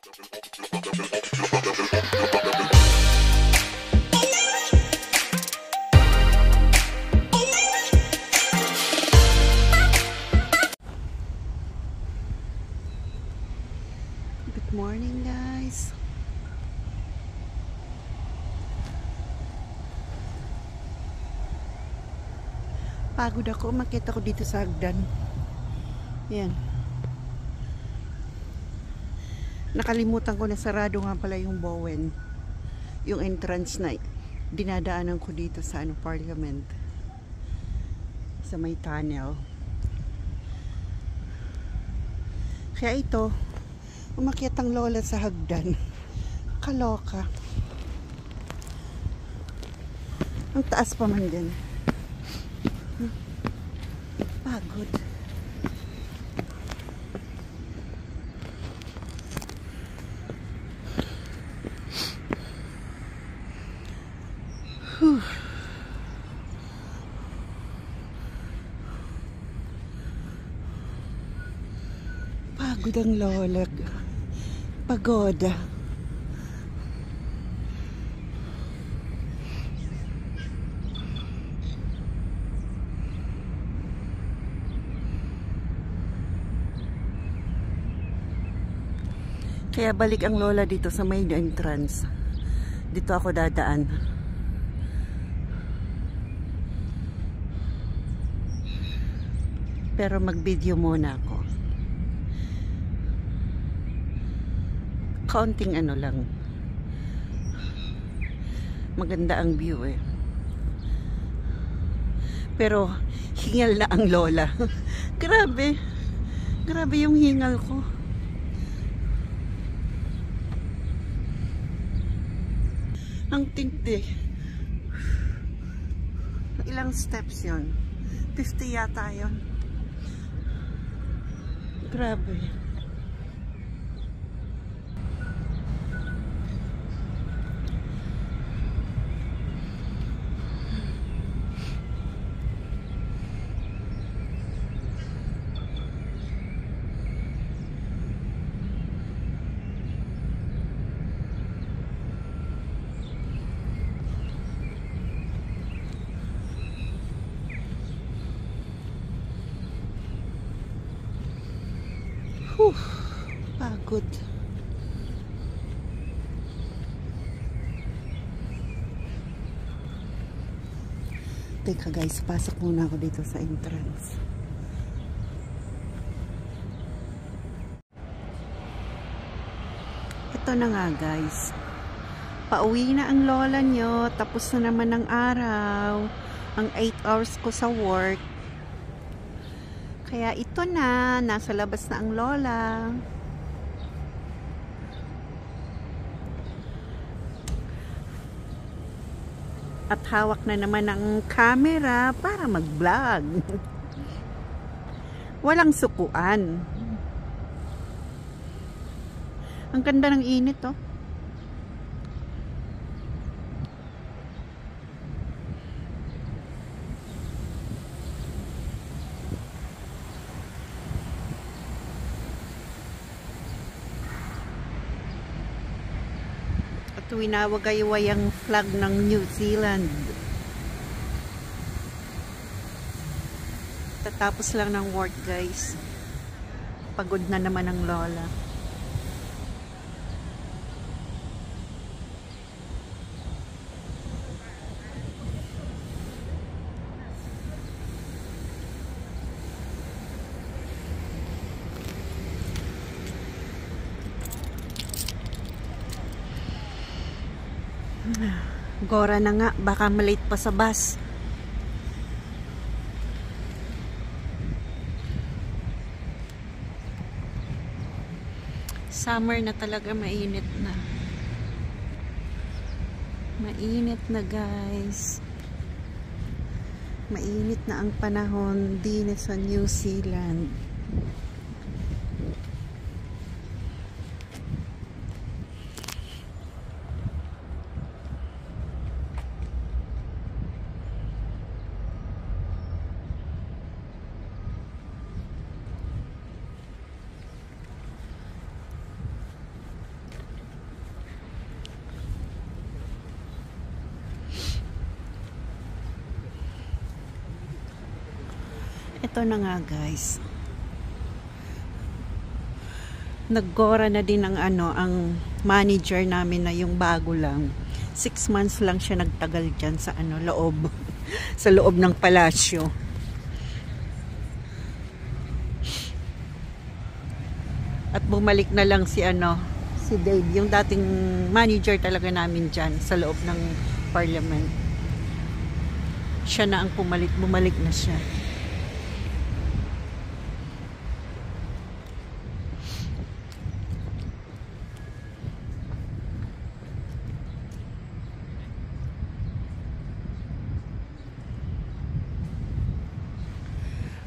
Good morning, guys. Pagod ako, umakyat ako dito sa hagdan. Yan. Nakalimutan ko na sarado nga pala yung Bowen. Yung entrance na dinadaanan ko dito sa Parliament. Sa may tunnel. Kaya ito, umakyat ang lola sa hagdan. Kaloka. Ang taas pa man din. Pagod. Pagod ang lola. Pagoda. Kaya balik ang lola dito sa main entrance. Dito ako dadaan. Pero mag-video muna ako. Kaunting ano lang. Maganda ang view eh. Pero hingal na ang lola. Grabe. Grabe yung hingal ko. Ang tindi. Ilang steps yon? 50 yata yon. Grabe. Pagod. Teka guys, pasok muna ako dito sa entrance. Ito na nga guys. Pauwi na ang lola nyo. Tapos na naman ang araw. Ang 8 hours ko sa work. Kaya ito na, nasa labas na ang lola. At hawak na naman ang camera para mag-vlog. Walang sukuan. Ang ganda ng init oh. Winawagayway ang flag ng New Zealand. Tatapos lang ng work guys. Pagod na naman ang lola. Gora na nga, baka malate pa sa bus. Summer na talaga, mainit na. Mainit na guys. Mainit na ang panahon din sa New Zealand. Ito na nga guys. Naggora na din ang ang manager namin na yung bago lang. 6 months lang siya nagtagal dyan sa loob. Sa loob ng palasyo. At bumalik na lang si si Dave, yung dating manager talaga namin dyan sa loob ng parliament. Siya na ang bumalik na siya.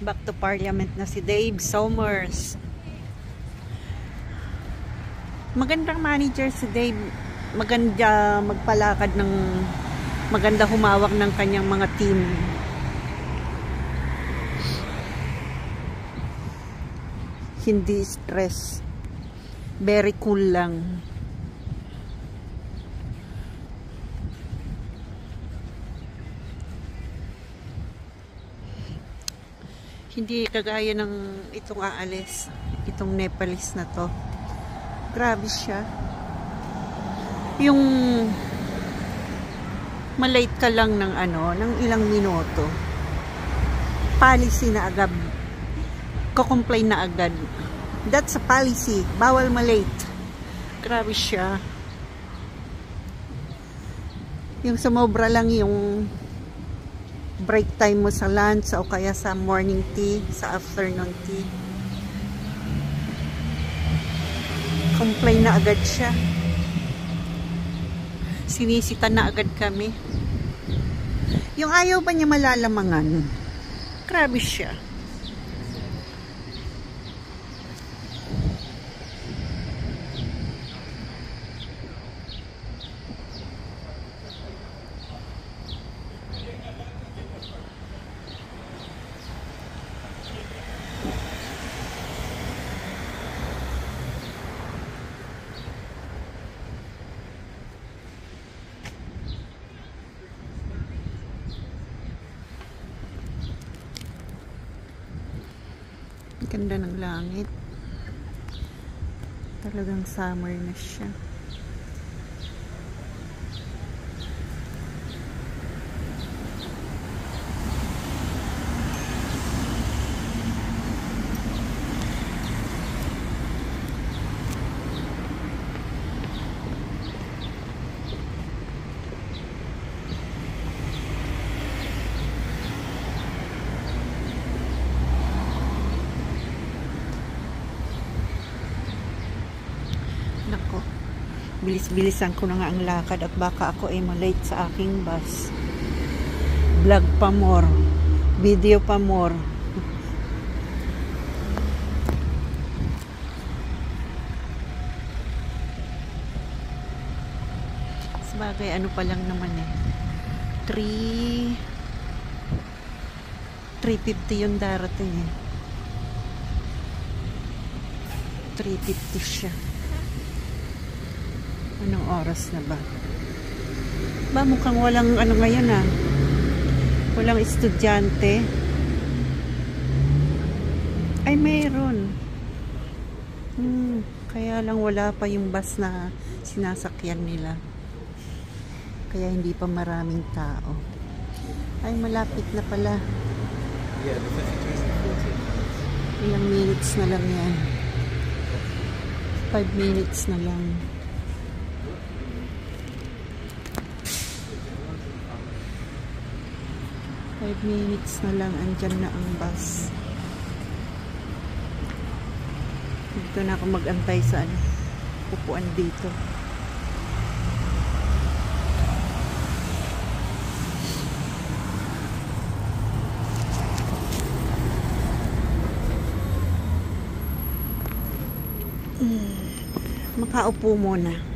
Back to parliament na si Dave Somers. Magandang manager si Dave. Maganda magpalakad maganda humawak ng kanyang mga team. Hindi stress. Very cool lang. Hindi kagaya ng itong aalis, itong Nepalese na to. Grabe siya. Yung malate ka lang ng ng ilang minuto. Policy na agad. Ko-complain na agad. That's a policy. Bawal malate. Grabe siya. Yung sumobra lang yung break time mo sa lunch o kaya sa morning tea, sa afternoon tea. Complain na agad siya. Sinisita na agad kami. Yung ayaw ba niya malalamangan? Grabe siya. Ganda ng langit. Talagang summer na siya. Nako, bilis-bilisan ko na nga ang lakad at baka ako ay malate sa aking bus. Vlog pa more, video pa more. Sabagay, ano pa lang naman 3:50 yung darating 3:50 siya. Anong oras na ba? Mukhang walang ngayon walang estudyante. Ay, mayroon. Kaya lang wala pa yung bus na sinasakyan nila. Kaya hindi pa maraming tao. Ay, malapit na pala. Yeah, the 52 is 14. Ilang minutes na lang yan. 5 minutes na lang. Minutes na lang, andyan na ang bus. Dito na ako mag-antay sa upuan dito. Makaupo muna.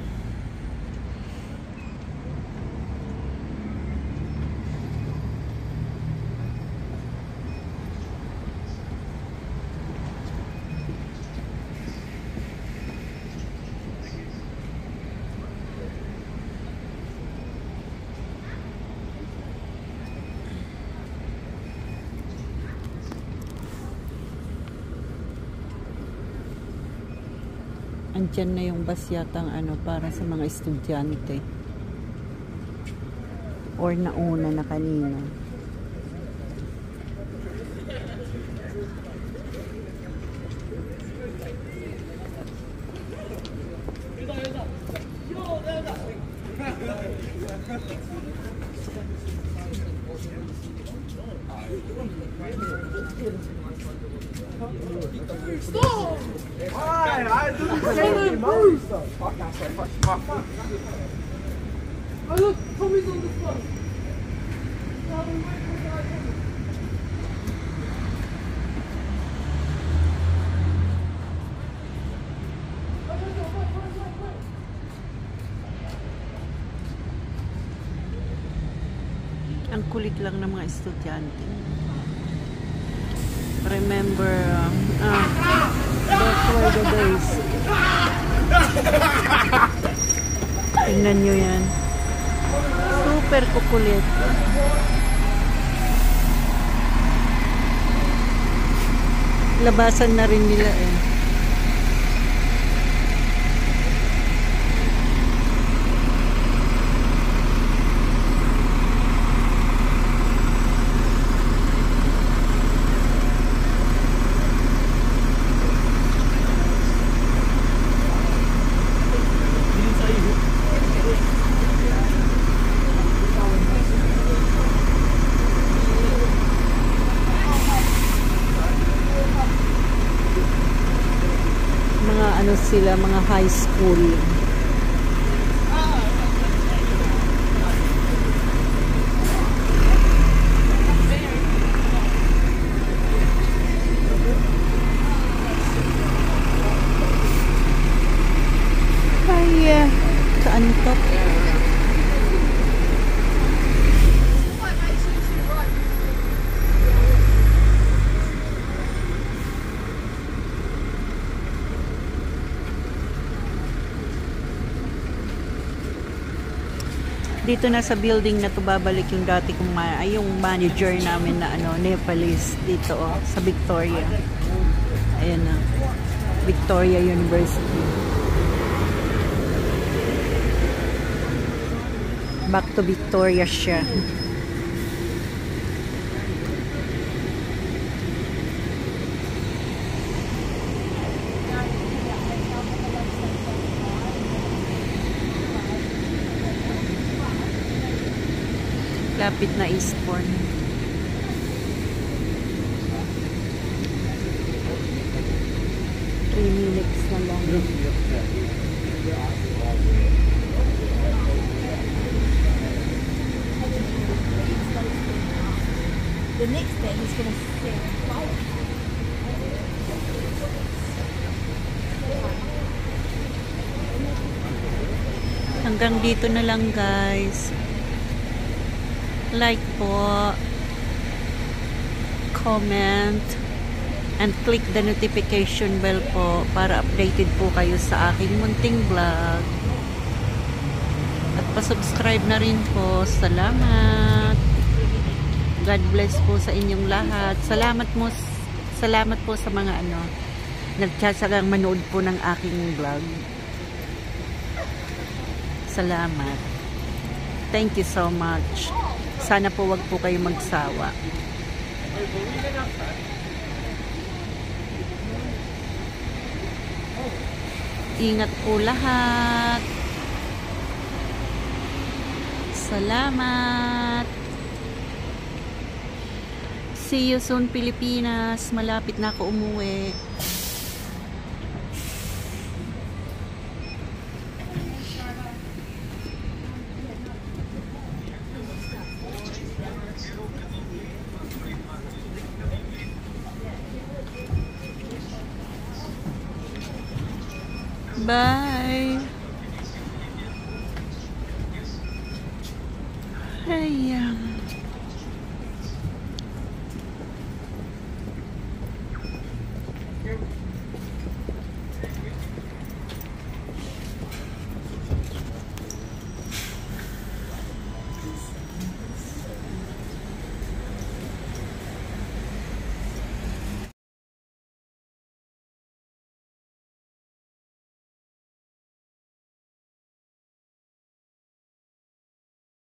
Andyan na yung bus yatang ano para sa mga estudyante. Or nauna na kanina. Stop! I didn't move. Oh look, Tommy's on the spot. Ang kulit lang ng mga estudyante. Remember, those were the days. Tingnan nyo yan. Super kukulit. Labasan na rin nila eh. Ano sila, mga high school. Kaya, saan to? Dito na sa building na to babalik yung dati kong yung manager namin na ano, Nepalese dito sa Victoria. Ayan na. Victoria University. Back to Victoria siya. Lapit na Eastbourne. Minutes na lang. The next day he's going to sit. Hanggang dito na lang guys. Like po, comment, and click the notification bell po para updated po kayo sa aking munting vlog. At pa-subscribe na rin po. Salamat. God bless po sa inyong lahat. Salamat po sa mga nagtsasagang manood po ng aking vlog. Salamat. Thank you so much. Sana po wag po kayo magsawa. Ingat po lahat. Salamat. See you soon, Pilipinas. Malapit na ako umuwi. Bye. Hey.